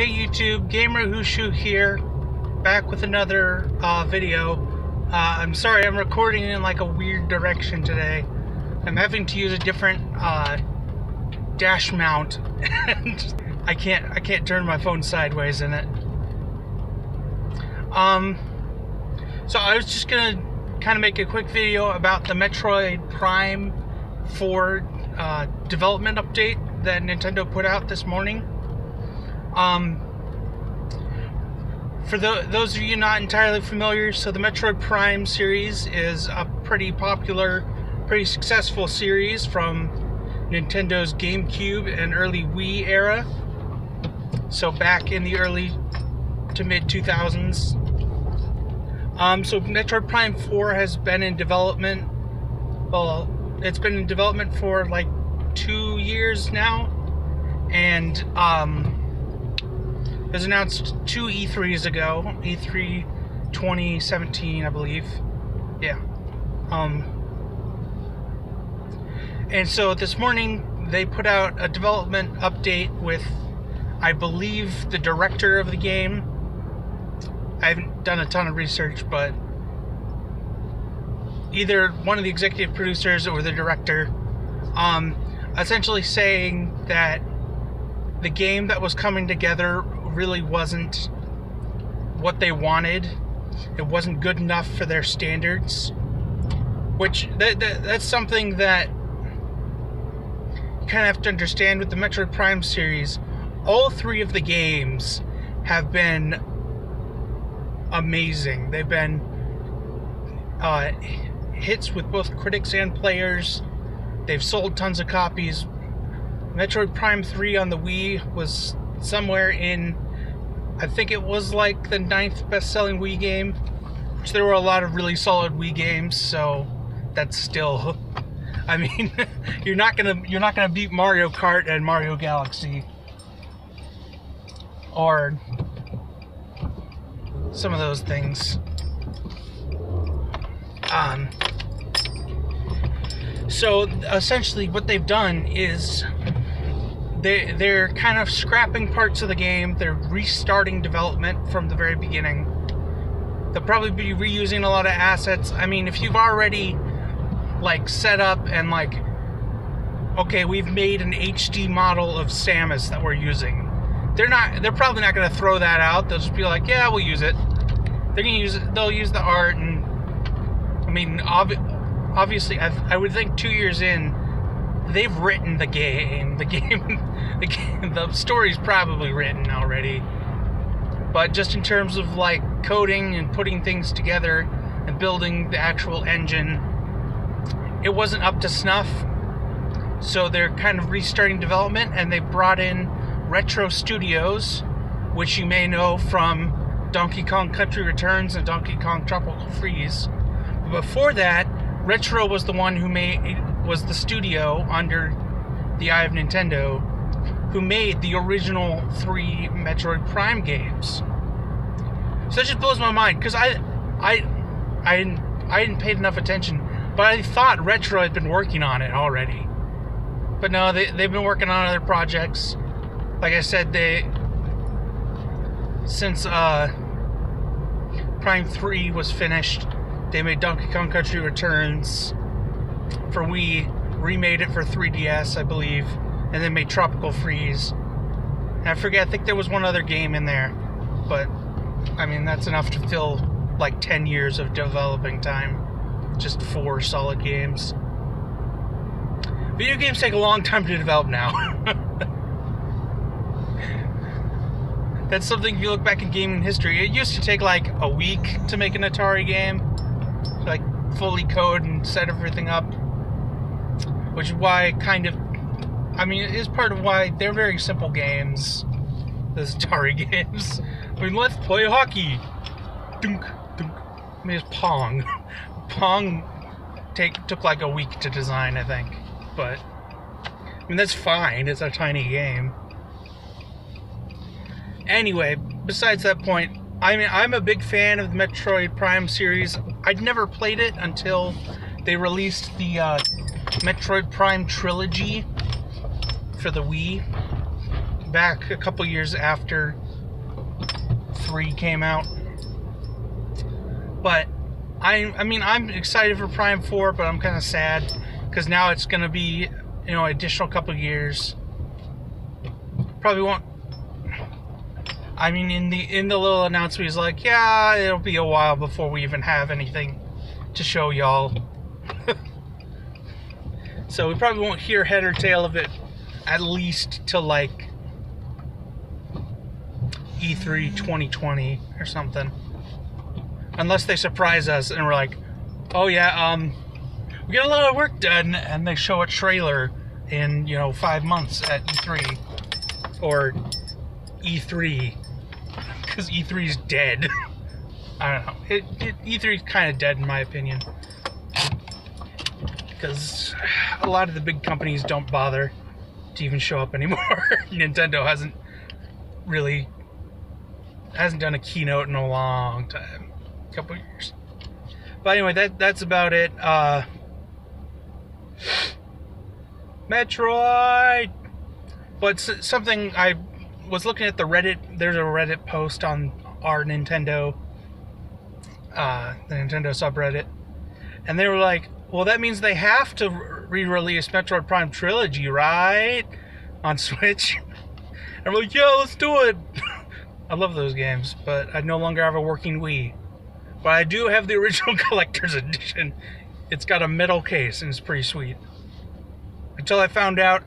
Hey YouTube, Gamer Hushu here, back with another video. I'm sorry, I'm recording in like a weird direction today. I'm having to use a different dash mount, and I can't turn my phone sideways in it. So I was just gonna kind of make a quick video about the Metroid Prime 4 development update that Nintendo put out this morning. For those of you not entirely familiar, so the Metroid Prime series is a pretty popular, pretty successful series from Nintendo's GameCube and early Wii era. So back in the early to mid 2000s. So Metroid Prime 4 has been in development. Well, it's been in development for like 2 years now, and it was announced 2 E3s ago, E3 2017, I believe. Yeah. And so this morning they put out a development update with, I believe, the director of the game. I haven't done a ton of research, but either one of the executive producers or the director, essentially saying that the game that was coming together really wasn't what they wanted. It wasn't good enough for their standards, which that's something that you kind of have to understand with the Metroid Prime series. All 3 of the games have been amazing. They've been hits with both critics and players. They've sold tons of copies. Metroid Prime 3 on the Wii was somewhere in, I think it was like the 9th best-selling Wii game, which there were a lot of really solid Wii games, so that's still, I mean, you're not gonna beat Mario Kart and Mario Galaxy, or some of those things. So essentially what they've done is they're kind of scrapping parts of the game. They're restarting development from the very beginning. They'll probably be reusing a lot of assets. I mean, if you've already like set up and like, okay, we've made an HD model of Samus that we're using, they're probably not going to throw that out. They'll just be like, yeah, we'll use it. They're going to use it. They'll use the art, and I mean, obviously, I would think 2 years in, they've written the game. The story's probably written already. But just in terms of like coding and putting things together and building the actual engine, it wasn't up to snuff. So they're kind of restarting development, and they brought in Retro Studios, which you may know from Donkey Kong Country Returns and Donkey Kong Tropical Freeze. But before that, Retro was the one who was the studio under the eye of Nintendo who made the original 3 Metroid Prime games. So that just blows my mind, because I didn't pay enough attention, but I thought Retro had been working on it already. But no, they've been working on other projects. Like I said, since Prime 3 was finished, they made Donkey Kong Country Returns for Wii, remade it for 3DS, I believe, and then made Tropical Freeze. And I forget, I think there was one other game in there, but I mean, that's enough to fill like 10 years of developing time. Just 4 solid games. Video games take a long time to develop now. That's something, if you look back at gaming history, it used to take like a week to make an Atari game, like fully code and set everything up, which is why kind of, I mean, it is part of why they're very simple games, those Atari games. I mean, let's play hockey. Dunk, dunk. I mean, it's Pong. Pong took like a week to design, I think, but I mean, that's fine. It's a tiny game. Anyway, besides that point, I mean, I'm a big fan of the Metroid Prime series. I'd never played it until they released the Metroid Prime trilogy for the Wii back a couple years after 3 came out. But I mean, I'm excited for Prime 4, but I'm kind of sad because now it's going to be, you know, additional couple years. Probably won't. I mean, in the little announcement, he's like, yeah, it'll be a while before we even have anything to show y'all. So we probably won't hear head or tail of it at least till like E3 2020 or something. Unless they surprise us and we're like, oh yeah, we got a lot of work done, and they show a trailer in, you know, 5 months at E3 or E3, because E3's dead. I don't know. E3's kind of dead in my opinion, because a lot of the big companies don't bother to even show up anymore. Nintendo hasn't done a keynote in a long time, a couple years. But anyway, that's about it. Metroid. But something, I was looking at the Reddit. There's a Reddit post on our Nintendo, the Nintendo subreddit, and they were like, well, that means they have to re-release Metroid Prime Trilogy, right? On Switch. And I'm like, yeah, let's do it. I love those games, but I no longer have a working Wii. But I do have the original collector's edition. It's got a metal case, and it's pretty sweet. Until I found out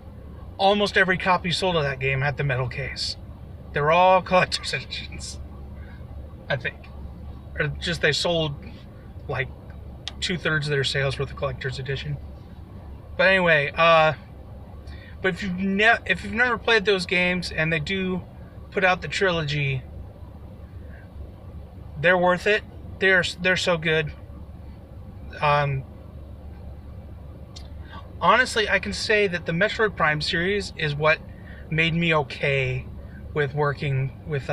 almost every copy sold of that game had the metal case. They were all collector's editions, I think. Or just they sold like 2/3 of their sales were the collector's edition. But anyway, but if you've never played those games, and they do put out the trilogy, they're worth it. They're so good. Honestly, I can say that the Metroid Prime series is what made me okay with working with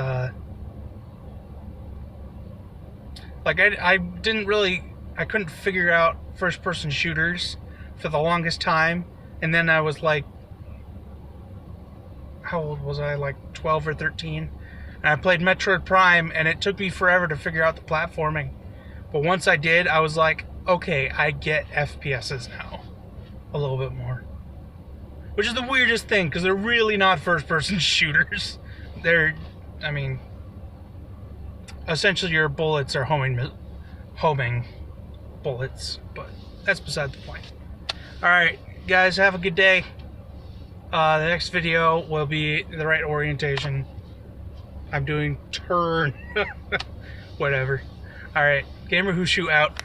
like I couldn't figure out first-person shooters for the longest time, and then I was like, how old was I? Like 12 or 13. And I played Metroid Prime, and it took me forever to figure out the platforming. But once I did, I was like, okay, I get FPSs now. A little bit more. Which is the weirdest thing, because they're really not first-person shooters. They're, I mean, essentially your bullets are homing bullets, but that's beside the point. Alright, guys, have a good day. The next video will be the right orientation. I'm doing turn. Whatever. Alright, Gamer Who Shoot out.